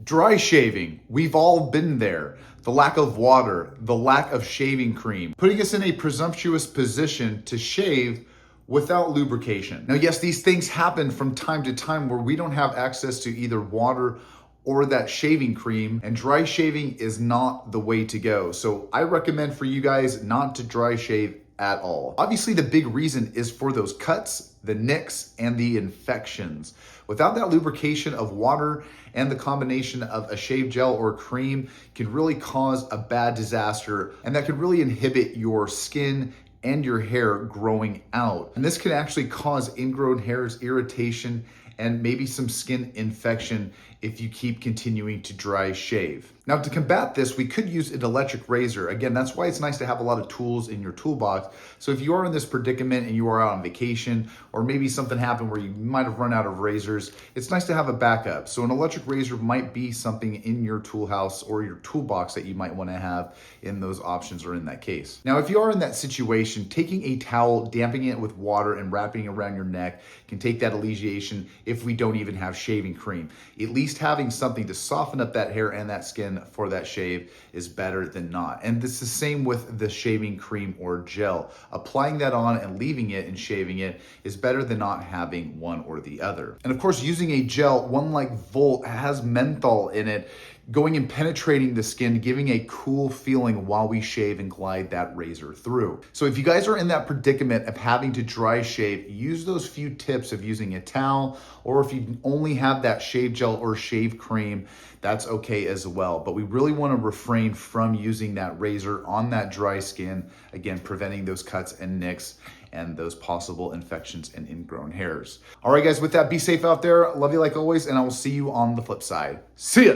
Dry shaving, we've all been there. The lack of water, the lack of shaving cream, putting us in a presumptuous position to shave without lubrication. Now, yes, these things happen from time to time where we don't have access to either water or that shaving cream, and dry shaving is not the way to go. So I recommend for you guys not to dry shave at all. Obviously, the big reason is for those cuts, the nicks, and the infections. Without that lubrication of water and the combination of a shave gel or cream can really cause a bad disaster, and that could really inhibit your skin and your hair growing out. And this can actually cause ingrown hairs, irritation, and maybe some skin infection if you keep continuing to dry shave. Now, to combat this, we could use an electric razor. Again, that's why it's nice to have a lot of tools in your toolbox. So if you are in this predicament and you are out on vacation, or maybe something happened where you might have run out of razors, it's nice to have a backup. So an electric razor might be something in your tool house or your toolbox that you might want to have in those options or in that case. Now, if you are in that situation, taking a towel, damping it with water and wrapping it around your neck can take that alleviation if we don't even have shaving cream. At least having something to soften up that hair and that skin for that shave is better than not. And it's the same with the shaving cream or gel. Applying that on and leaving it and shaving it is better than not having one or the other. And of course, using a gel, one like Volt, has menthol in it, going and penetrating the skin, giving a cool feeling while we shave and glide that razor through. So if you guys are in that predicament of having to dry shave, use those few tips of using a towel, or if you only have that shave gel or shave cream, that's okay as well. But we really want to refrain from using that razor on that dry skin, again, preventing those cuts and nicks and those possible infections and ingrown hairs. All right, guys, with that, be safe out there. Love you like always, and I will see you on the flip side. See ya.